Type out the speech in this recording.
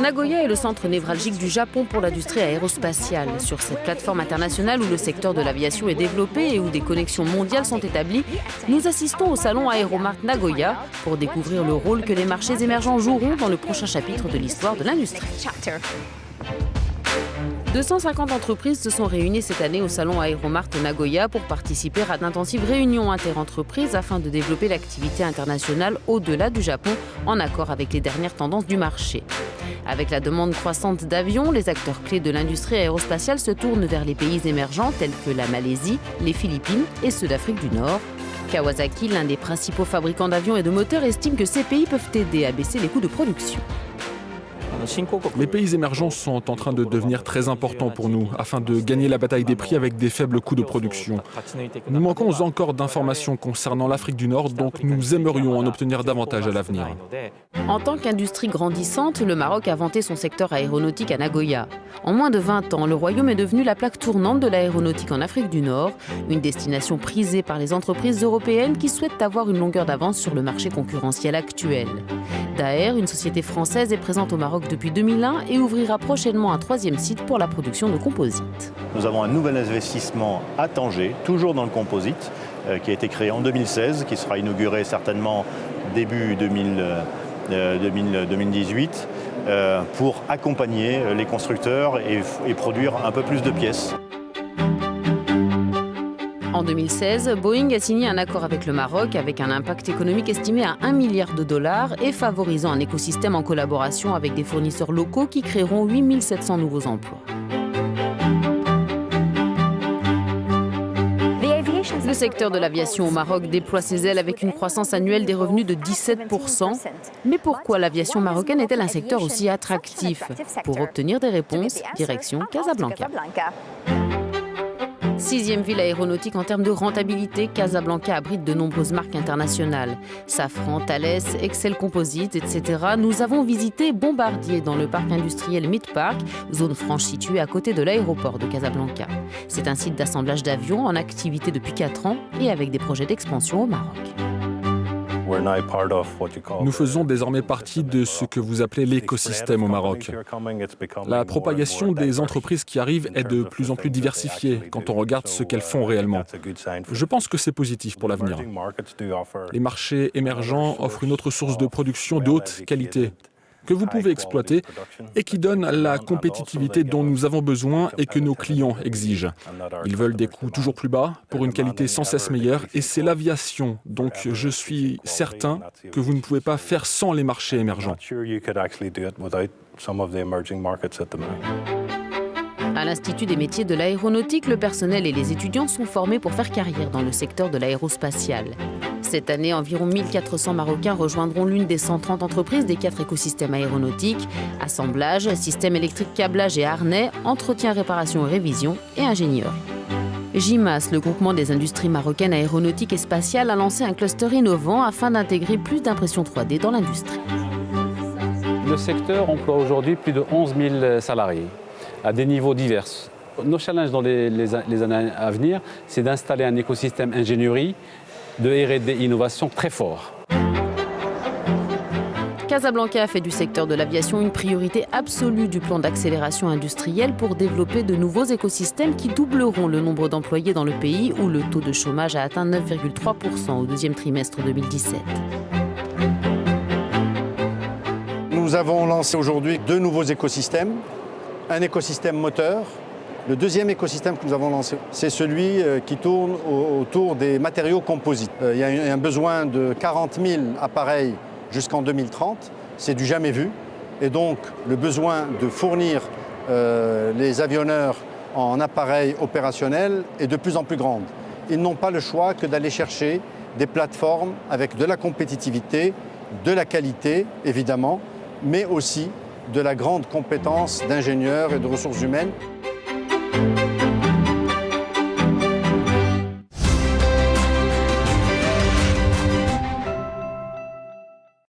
Nagoya est le centre névralgique du Japon pour l'industrie aérospatiale. Sur cette plateforme internationale où le secteur de l'aviation est développé et où des connexions mondiales sont établies, nous assistons au salon Aeromart Nagoya pour découvrir le rôle que les marchés émergents joueront dans le prochain chapitre de l'histoire de l'industrie. 250 entreprises se sont réunies cette année au salon Aeromart Nagoya pour participer à d'intensives réunions interentreprises afin de développer l'activité internationale au-delà du Japon, en accord avec les dernières tendances du marché. Avec la demande croissante d'avions, les acteurs clés de l'industrie aérospatiale se tournent vers les pays émergents tels que la Malaisie, les Philippines et ceux d'Afrique du Nord. Kawasaki, l'un des principaux fabricants d'avions et de moteurs, estime que ces pays peuvent aider à baisser les coûts de production. Les pays émergents sont en train de devenir très importants pour nous, afin de gagner la bataille des prix avec des faibles coûts de production. Nous manquons encore d'informations concernant l'Afrique du Nord, donc nous aimerions en obtenir davantage à l'avenir. En tant qu'industrie grandissante, le Maroc a vanté son secteur aéronautique à Nagoya. En moins de 20 ans, le royaume est devenu la plaque tournante de l'aéronautique en Afrique du Nord, une destination prisée par les entreprises européennes qui souhaitent avoir une longueur d'avance sur le marché concurrentiel actuel. Daher, une société française, est présente au Maroc depuis 2001 et ouvrira prochainement un 3e site pour la production de composites. Nous avons un nouvel investissement à Tanger, toujours dans le composite, qui a été créé en 2016, qui sera inauguré certainement début 2018, pour accompagner les constructeurs et produire un peu plus de pièces. En 2016, Boeing a signé un accord avec le Maroc avec un impact économique estimé à 1 milliard de dollars et favorisant un écosystème en collaboration avec des fournisseurs locaux qui créeront 8 700 nouveaux emplois. Le secteur de l'aviation au Maroc déploie ses ailes avec une croissance annuelle des revenus de 17%. Mais pourquoi l'aviation marocaine est-elle un secteur aussi attractif? Pour obtenir des réponses, direction Casablanca. 6e ville aéronautique en termes de rentabilité, Casablanca abrite de nombreuses marques internationales. Safran, Thales, Excel Composites, etc. Nous avons visité Bombardier dans le parc industriel Midpark, zone franche située à côté de l'aéroport de Casablanca. C'est un site d'assemblage d'avions en activité depuis 4 ans et avec des projets d'expansion au Maroc. Nous faisons désormais partie de ce que vous appelez l'écosystème au Maroc. La propagation des entreprises qui arrivent est de plus en plus diversifiée quand on regarde ce qu'elles font réellement. Je pense que c'est positif pour l'avenir. Les marchés émergents offrent une autre source de production de haute qualité que vous pouvez exploiter et qui donne la compétitivité dont nous avons besoin et que nos clients exigent. Ils veulent des coûts toujours plus bas pour une qualité sans cesse meilleure et c'est l'aviation. Donc je suis certain que vous ne pouvez pas faire sans les marchés émergents. À l'Institut des métiers de l'aéronautique, le personnel et les étudiants sont formés pour faire carrière dans le secteur de l'aérospatial. Cette année, environ 1400 Marocains rejoindront l'une des 130 entreprises des 4 écosystèmes aéronautiques: assemblage, système électrique, câblage et harnais, entretien, réparation et révision et ingénieur. GIMAS, le groupement des industries marocaines aéronautiques et spatiales, a lancé un cluster innovant afin d'intégrer plus d'impression 3D dans l'industrie. Le secteur emploie aujourd'hui plus de 11 000 salariés à des niveaux divers. Nos challenges dans les années à venir, c'est d'installer un écosystème ingénierie de R&D innovation très fort. Casablanca a fait du secteur de l'aviation une priorité absolue du plan d'accélération industrielle pour développer de nouveaux écosystèmes qui doubleront le nombre d'employés dans le pays où le taux de chômage a atteint 9,3% au 2e trimestre 2017. Nous avons lancé aujourd'hui 2 nouveaux écosystèmes. Un écosystème moteur. Le 2e écosystème que nous avons lancé, c'est celui qui tourne autour des matériaux composites. Il y a un besoin de 40 000 appareils jusqu'en 2030. C'est du jamais vu. Et donc, le besoin de fournir les avionneurs en appareils opérationnels est de plus en plus grand. Ils n'ont pas le choix que d'aller chercher des plateformes avec de la compétitivité, de la qualité, évidemment, mais aussi de la grande compétence d'ingénieurs et de ressources humaines.